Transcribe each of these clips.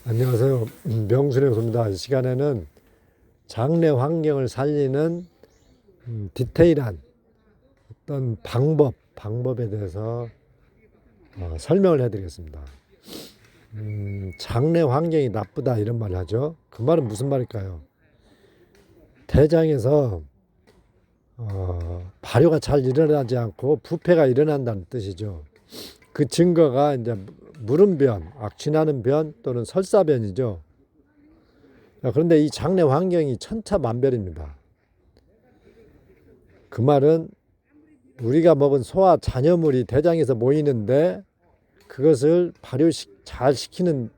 안녕하세요. 명순의 교수입니다. 이 시간에는 장내 환경을 살리는 디테일한 어떤 방법에 대해서 설명을 해드리겠습니다. 장내 환경이 나쁘다 이런 말을 하죠. 그 말은 무슨 말일까요? 대장에서 발효가 잘 일어나지 않고 부패가 일어난다는 뜻이죠. 그 증거가 이제 무름변, 악취나는 변 또는 설사변이죠. 그런데 이 장내 환경이 천차만별입니다. 그 말은 우리가 먹은 소화 잔여물이 대장에서 모이는데 그것을 발효 잘 시키는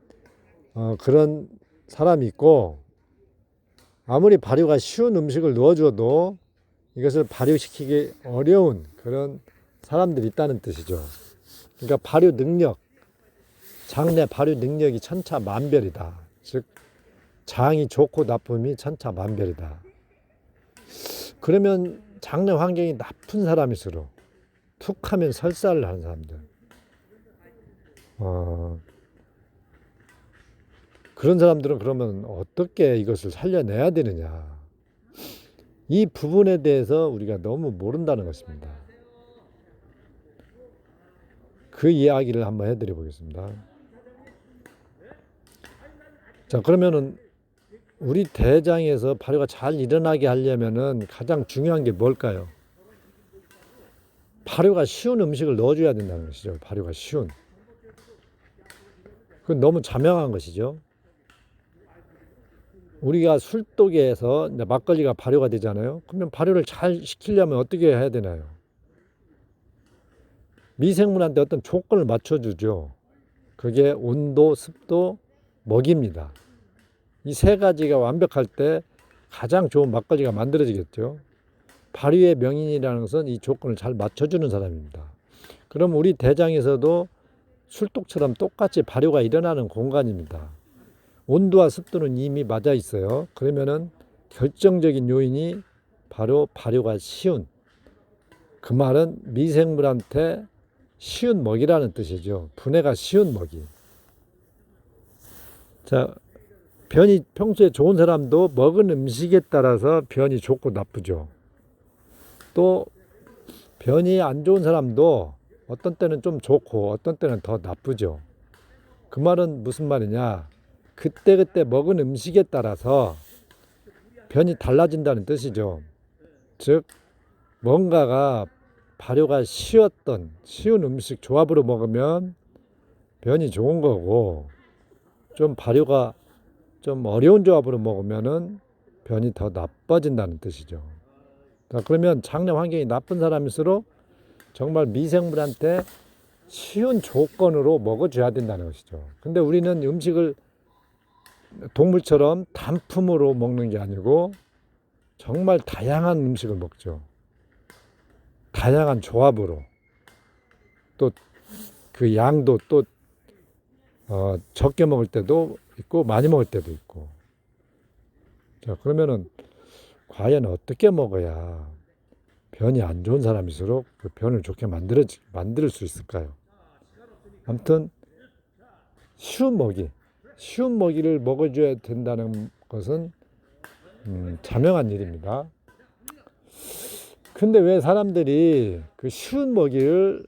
그런 사람이 있고, 아무리 발효가 쉬운 음식을 넣어줘도 이것을 발효시키기 어려운 그런 사람들이 있다는 뜻이죠. 그러니까 발효 능력, 장내 발효 능력이 천차만별이다. 즉 장이 좋고 나쁨이 천차만별이다. 그러면 장내 환경이 나쁜 사람일수록 툭하면 설사를 하는 사람들, 그런 사람들은 그러면 어떻게 이것을 살려내야 되느냐, 이 부분에 대해서 우리가 너무 모른다는 것입니다. 그 이야기를 한번 해드려 보겠습니다. 자, 그러면은 우리 대장에서 발효가 잘 일어나게 하려면은 가장 중요한 게 뭘까요? 발효가 쉬운 음식을 넣어줘야 된다는 것이죠. 발효가 쉬운. 그건 너무 자명한 것이죠. 우리가 술독에서 이제 막걸리가 발효가 되잖아요. 그러면 발효를 잘 시키려면 어떻게 해야 되나요? 미생물한테 어떤 조건을 맞춰주죠. 그게 온도, 습도, 먹입니다. 이 세 가지가 완벽할 때 가장 좋은 막걸리가 만들어지겠죠. 발효의 명인이라는 것은 이 조건을 잘 맞춰주는 사람입니다. 그럼 우리 대장에서도 술독처럼 똑같이 발효가 일어나는 공간입니다. 온도와 습도는 이미 맞아 있어요. 그러면은 결정적인 요인이 바로 발효가 쉬운, 그 말은 미생물한테 쉬운 먹이라는 뜻이죠. 분해가 쉬운 먹이. 자, 변이 평소에 좋은 사람도 먹은 음식에 따라서 변이 좋고 나쁘죠. 또 변이 안 좋은 사람도 어떤 때는 좀 좋고 어떤 때는 더 나쁘죠. 그 말은 무슨 말이냐? 그때그때 먹은 음식에 따라서 변이 달라진다는 뜻이죠. 즉 뭔가가 발효가 쉬운 음식 조합으로 먹으면 변이 좋은 거고, 좀 발효가 좀 어려운 조합으로 먹으면은 변이 더 나빠진다는 뜻이죠. 그러면 장내 환경이 나쁜 사람일수록 정말 미생물한테 쉬운 조건으로 먹어줘야 된다는 것이죠. 근데 우리는 음식을 동물처럼 단품으로 먹는 게 아니고 정말 다양한 음식을 먹죠. 다양한 조합으로. 또 그 양도 또 적게 먹을 때도 있고 많이 먹을 때도 있고. 자, 그러면은 과연 어떻게 먹어야 변이 안 좋은 사람일수록 그 변을 좋게 만들 수 있을까요? 아무튼 쉬운 먹이를 먹어줘야 된다는 것은 자명한 일입니다. 근데 왜 사람들이 그 쉬운 먹이를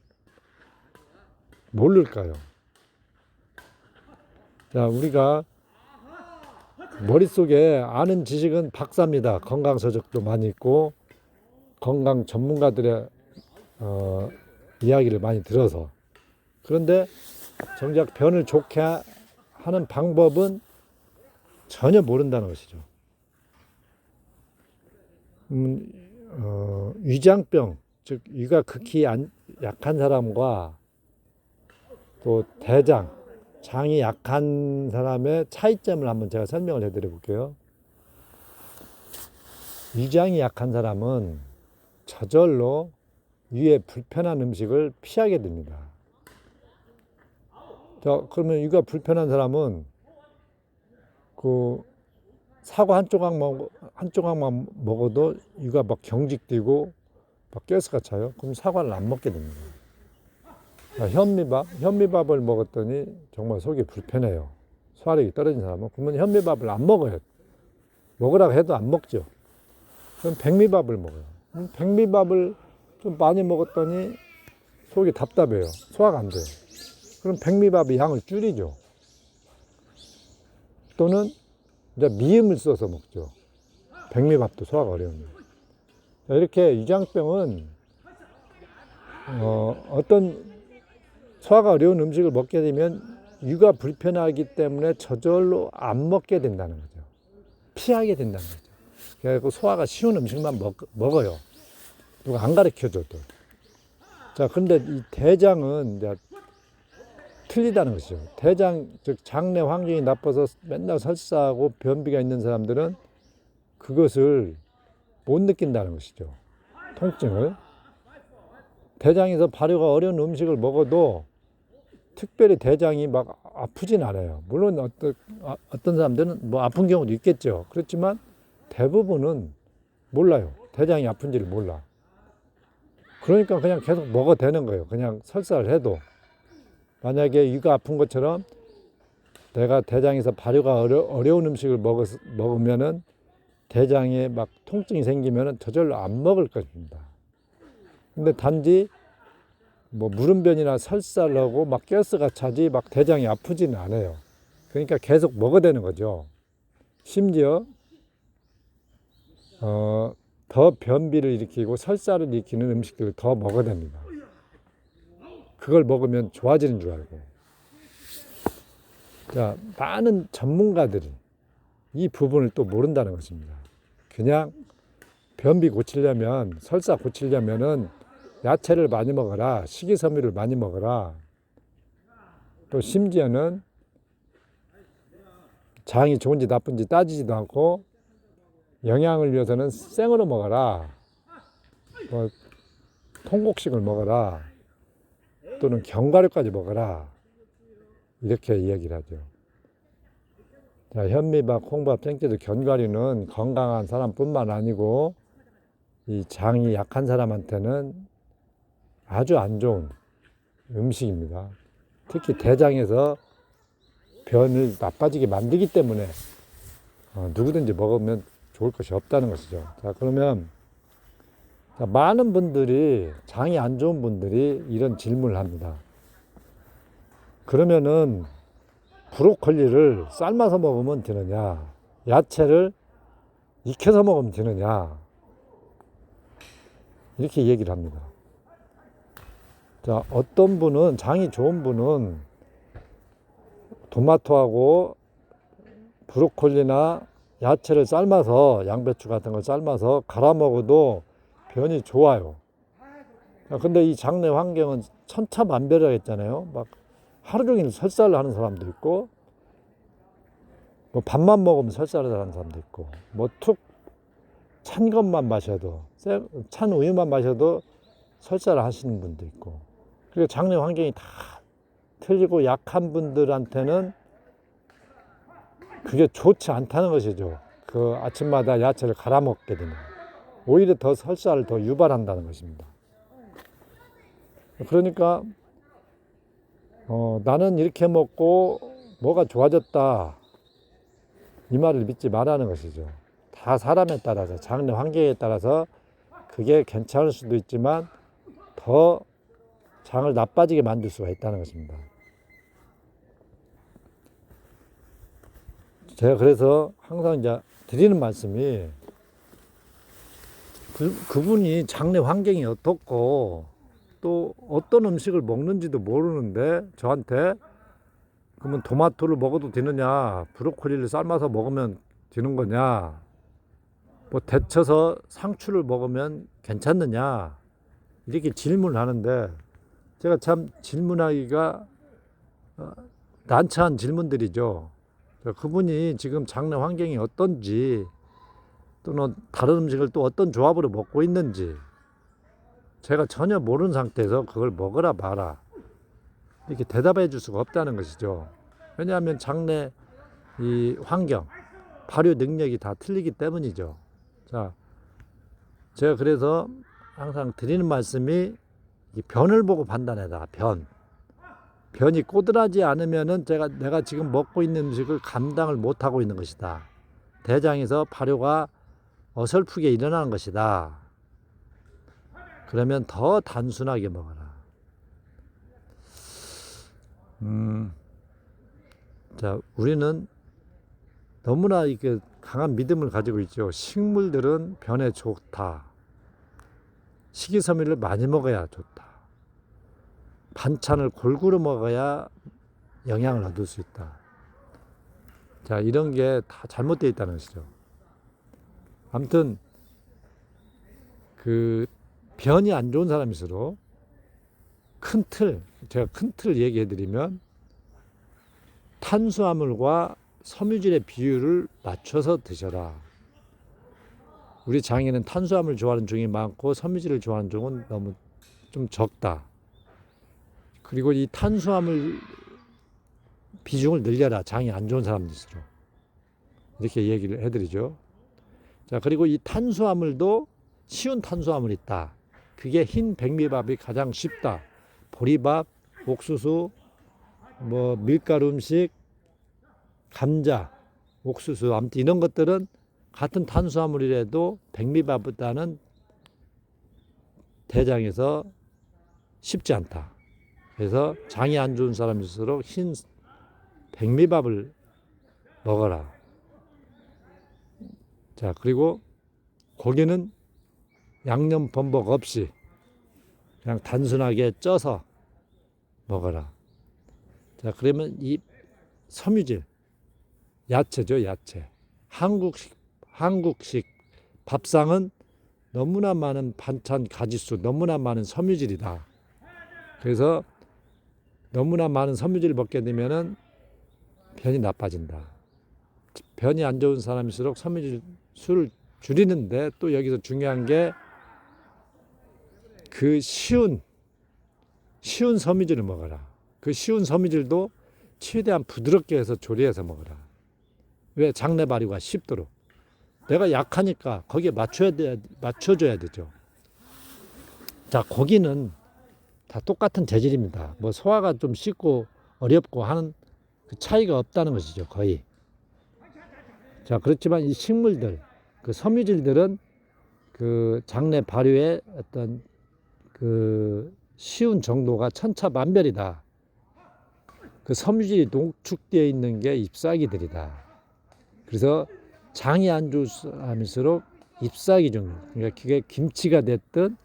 모를까요? 자, 우리가 머릿속에 아는 지식은 박사입니다. 건강서적도 많이 있고 건강 전문가들의 이야기를 많이 들어서. 그런데 정작 변을 좋게 하는 방법은 전혀 모른다는 것이죠. 위장병, 즉 위가 극히 약한 사람과 또 대장, 장이 약한 사람의 차이점을 한번 제가 설명을 해드려 볼게요. 위장이 약한 사람은 저절로 위에 불편한 음식을 피하게 됩니다. 자, 그러면 위가 불편한 사람은 그 사과 한 조각만 먹어도 위가 막 경직되고 막 가스가 차요. 그럼 사과를 안 먹게 됩니다. 현미밥을 먹었더니 정말 속이 불편해요. 소화력이 떨어진 사람은 그러면 현미밥을 안 먹어요. 먹으라고 해도 안 먹죠. 그럼 백미밥을 먹어요. 백미밥을 좀 많이 먹었더니 속이 답답해요. 소화가 안 돼요. 그럼 백미밥의 양을 줄이죠. 또는 이제 미음을 써서 먹죠. 백미밥도 소화가 어려우면. 이렇게 위장병은 어떤 소화가 어려운 음식을 먹게 되면 위가 불편하기 때문에 저절로 안 먹게 된다는 거죠. 피하게 된다는 거죠. 그래서 소화가 쉬운 음식만 먹어요. 누가 안 가르쳐줘도. 자, 근데 이 대장은 이제 틀리다는 것이죠. 대장, 즉 장내 환경이 나빠서 맨날 설사하고 변비가 있는 사람들은 그것을 못 느낀다는 것이죠. 통증을. 대장에서 발효가 어려운 음식을 먹어도 특별히 대장이 막 아프진 않아요. 물론 어떤 사람들은 뭐 아픈 경우도 있겠죠. 그렇지만 대부분은 몰라요. 대장이 아픈지를 몰라. 그러니까 그냥 계속 먹어도 되는 거예요. 그냥 설사를 해도. 만약에 위가 아픈 것처럼 내가 대장에서 발효가 어려운 음식을 먹으면은 대장에 막 통증이 생기면은 저절로 안 먹을 것입니다. 근데 단지 뭐 물음변이나 설사를 하고 막 가스가 차지 막 대장이 아프지는 않아요. 그러니까 계속 먹어야 되는 거죠. 심지어 더 변비를 일으키고 설사를 일으키는 음식들을 더 먹어야 됩니다. 그걸 먹으면 좋아지는 줄 알고. 자, 많은 전문가들이 이 부분을 또 모른다는 것입니다. 그냥 변비 고치려면, 설사 고치려면은 야채를 많이 먹어라, 식이섬유를 많이 먹어라. 또 심지어는 장이 좋은지 나쁜지 따지지도 않고 영양을 위해서는 생으로 먹어라, 뭐 통곡식을 먹어라, 또는 견과류까지 먹어라, 이렇게 이야기를 하죠. 자, 현미밥, 콩밥, 생채도 견과류는 건강한 사람뿐만 아니고 이 장이 약한 사람한테는 아주 안 좋은 음식입니다. 특히 대장에서 변을 나빠지게 만들기 때문에 누구든지 먹으면 좋을 것이 없다는 것이죠. 자, 그러면 많은 분들이, 장이 안 좋은 분들이 이런 질문을 합니다. 그러면은 브로콜리를 삶아서 먹으면 되느냐, 야채를 익혀서 먹으면 되느냐, 이렇게 얘기를 합니다. 자, 어떤 분은, 장이 좋은 분은 토마토하고 브로콜리나 야채를 삶아서, 양배추 같은 걸 삶아서 갈아 먹어도 변이 좋아요. 근데 이 장내 환경은 천차만별이라고 막 하루 종일 설사를 하는 사람도 있고, 뭐 밥만 먹으면 설사를 하는 사람도 있고, 뭐 툭 찬 것만 마셔도, 찬 우유만 마셔도 설사를 하시는 분도 있고. 그리고 장내 환경이 다 틀리고 약한 분들한테는 그게 좋지 않다는 것이죠. 그 아침마다 야채를 갈아 먹게 되면 오히려 더 설사를 더 유발한다는 것입니다. 그러니까 나는 이렇게 먹고 뭐가 좋아졌다, 이 말을 믿지 말라는 것이죠. 다 사람에 따라서, 장내 환경에 따라서 그게 괜찮을 수도 있지만 더 장을 나빠지게 만들 수가 있다는 것입니다. 제가 그래서 항상 이제 드리는 말씀이, 그분이 장내 환경이 어떻고 또 어떤 음식을 먹는지도 모르는데 저한테 그러면 토마토를 먹어도 되느냐, 브로콜리를 삶아서 먹으면 되는 거냐, 뭐 데쳐서 상추를 먹으면 괜찮느냐, 이렇게 질문을 하는데 제가 참 질문하기가 난처한 질문들이죠. 그분이 지금 장내 환경이 어떤지, 또는 다른 음식을 또 어떤 조합으로 먹고 있는지 제가 전혀 모르는 상태에서 그걸 먹으라 마라 이렇게 대답해 줄 수가 없다는 것이죠. 왜냐하면 장내 이 환경, 발효 능력이 다 틀리기 때문이죠. 자, 제가 그래서 항상 드리는 말씀이 이 변을 보고 판단해라. 변. 변이 꼬들하지 않으면은 내가 지금 먹고 있는 음식을 감당을 못하고 있는 것이다. 대장에서 발효가 어설프게 일어나는 것이다. 그러면 더 단순하게 먹어라. 자, 우리는 너무나 이렇게 강한 믿음을 가지고 있죠. 식물들은 변에 좋다. 식이섬유를 많이 먹어야 좋다. 반찬을 골고루 먹어야 영양을 얻을 수 있다. 자, 이런 게 다 잘못되어 있다는 것이죠. 아무튼 그 변이 안 좋은 사람일수록 제가 큰 틀 얘기해 드리면 탄수화물과 섬유질의 비율을 맞춰서 드셔라. 우리 장에는 탄수화물 좋아하는 종이 많고 섬유질을 좋아하는 종은 너무 좀 적다. 그리고 이 탄수화물 비중을 늘려라. 장이 안 좋은 사람들일수록. 이렇게 얘기를 해드리죠. 자, 그리고 이 탄수화물도 쉬운 탄수화물이 있다. 그게 흰 백미밥이 가장 쉽다. 보리밥, 옥수수, 밀가루 음식, 감자, 옥수수, 아무튼 이런 것들은 같은 탄수화물이라도 백미밥보다는 대장에서 쉽지 않다. 그래서 장이 안 좋은 사람일수록 흰 백미밥을 먹어라. 자, 그리고 고기는 양념 범벅 없이 그냥 단순하게 쪄서 먹어라. 자, 그러면 이 섬유질, 야채죠, 야채. 한국식 밥상은 너무나 많은 반찬 가짓수, 너무나 많은 섬유질이다. 그래서 너무나 많은 섬유질을 먹게 되면은 변이 나빠진다. 변이 안 좋은 사람일수록 섬유질 수를 줄이는데 또 여기서 중요한 게 그 쉬운 섬유질을 먹어라. 그 쉬운 섬유질도 최대한 부드럽게 해서 조리해서 먹어라. 왜? 장내 발효가 쉽도록. 내가 약하니까 거기에 맞춰줘야 되죠. 자, 고기는 다 똑같은 재질입니다. 소화가 좀 쉽고 어렵고 하는 그 차이가 없다는 것이죠, 거의. 자, 그렇지만 이 식물들, 그 섬유질들은 그 장내 발효의 어떤 그 쉬운 정도가 천차만별이다. 그 섬유질이 농축되어 있는 게 잎사귀들이다. 그래서 장이 안 좋은 사람일수록 잎사귀 종류, 그러니까 그게 김치가 됐든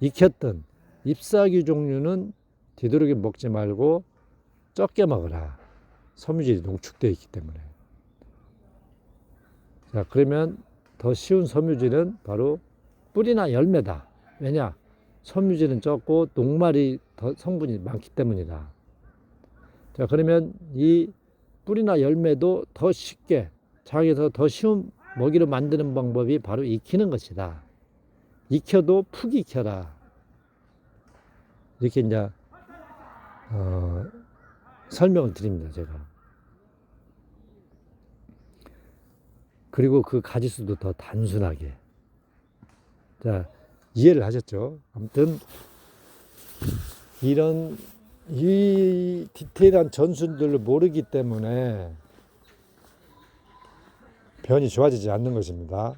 익혔든 잎사귀 종류는 되도록이면 먹지 말고 적게 먹어라. 섬유질이 농축되어 있기 때문에. 자, 그러면 더 쉬운 섬유질은 바로 뿌리나 열매다. 왜냐? 섬유질은 적고 녹말이 더 성분이 많기 때문이다. 자, 그러면 이 뿌리나 열매도 더 쉽게 장에서 더 쉬운 먹이로 만드는 방법이 바로 익히는 것이다. 익혀도 푹 익혀라. 이렇게 이제 설명을 드립니다, 제가. 그리고 그 가짓수도 더 단순하게. 자, 이해를 하셨죠? 아무튼 이 디테일한 전술들을 모르기 때문에 변이 좋아지지 않는 것입니다.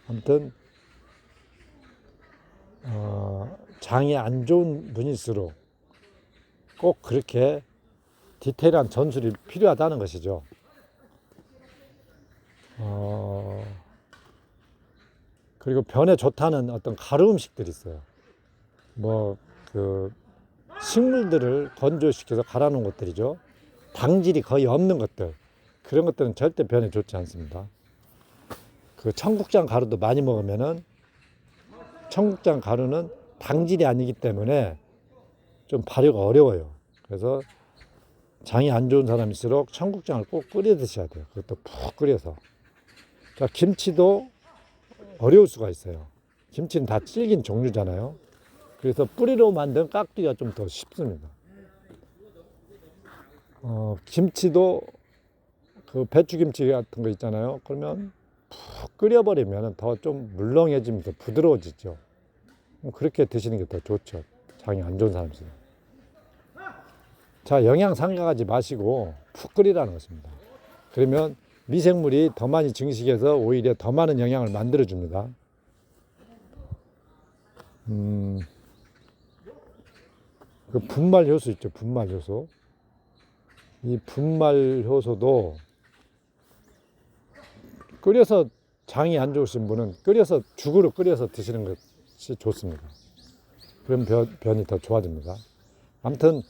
아무튼 장이 안 좋은 분일수록 꼭 그렇게 디테일한 전술이 필요하다는 것이죠. 그리고 변에 좋다는 어떤 가루 음식들이 있어요. 식물들을 건조시켜서 갈아놓은 것들이죠. 당질이 거의 없는 것들. 그런 것들은 절대 변에 좋지 않습니다. 그 청국장 가루도 많이 먹으면은 청국장 가루는 당질이 아니기 때문에 좀 발효가 어려워요. 그래서 장이 안 좋은 사람일수록 청국장을 꼭 끓여 드셔야 돼요. 그것도 푹 끓여서. 자, 김치도 어려울 수가 있어요. 김치는 다 질긴 종류잖아요. 그래서 뿌리로 만든 깍두기가 좀 더 쉽습니다. 김치도 그 배추김치 같은 거 있잖아요. 그러면 푹 끓여버리면 더 좀 물렁해지면서 부드러워지죠. 그렇게 드시는 게 더 좋죠. 장이 안 좋은 사람들은. 자, 자, 영양 생각하지 마시고 푹 끓이라는 것입니다. 그러면 미생물이 더 많이 증식해서 오히려 더 많은 영양을 만들어 줍니다. 그 분말 효소 있죠. 분말 효소. 이 분말 효소도 끓여서 장이 안 좋으신 분은 끓여서 죽으로 끓여서 드시는 것이 좋습니다. 그럼 변이 더 좋아집니다. 아무튼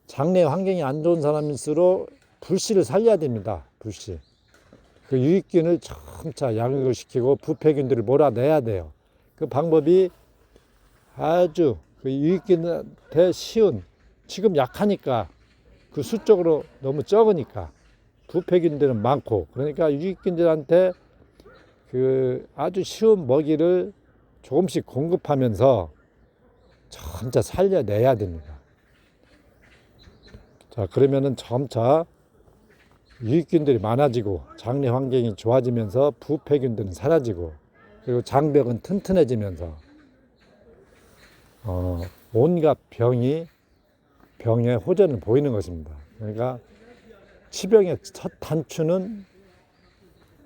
장내 환경이 안 좋은 사람일수록 불씨를 살려야 됩니다. 불씨. 그 유익균을 점차 양육을 시키고 부패균들을 몰아내야 돼요. 그 방법이 아주 그 유익균한테 쉬운, 지금 약하니까 그 수적으로 너무 적으니까 부패균들은 많고, 그러니까 유익균들한테 그 아주 쉬운 먹이를 조금씩 공급하면서 점차 살려내야 됩니다. 자, 그러면은 점차 유익균들이 많아지고 장내 환경이 좋아지면서 부패균들은 사라지고, 그리고 장벽은 튼튼해지면서 온갖 병의 호전을 보이는 것입니다. 그러니까 치병의 첫 단추는,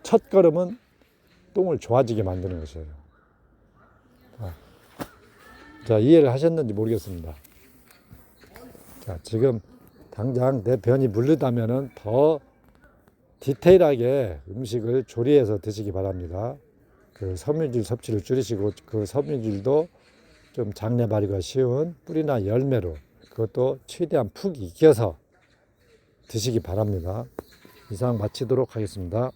첫 걸음은 똥을 좋아지게 만드는 것이에요. 자, 이해를 하셨는지 모르겠습니다. 자, 지금 당장 내 변이 물르다면은 더 디테일하게 음식을 조리해서 드시기 바랍니다. 그 섬유질 섭취를 줄이시고, 그 섬유질도 좀 장내 발휘가 쉬운 뿌리나 열매로, 그것도 최대한 푹 익혀서 드시기 바랍니다. 이상 마치도록 하겠습니다.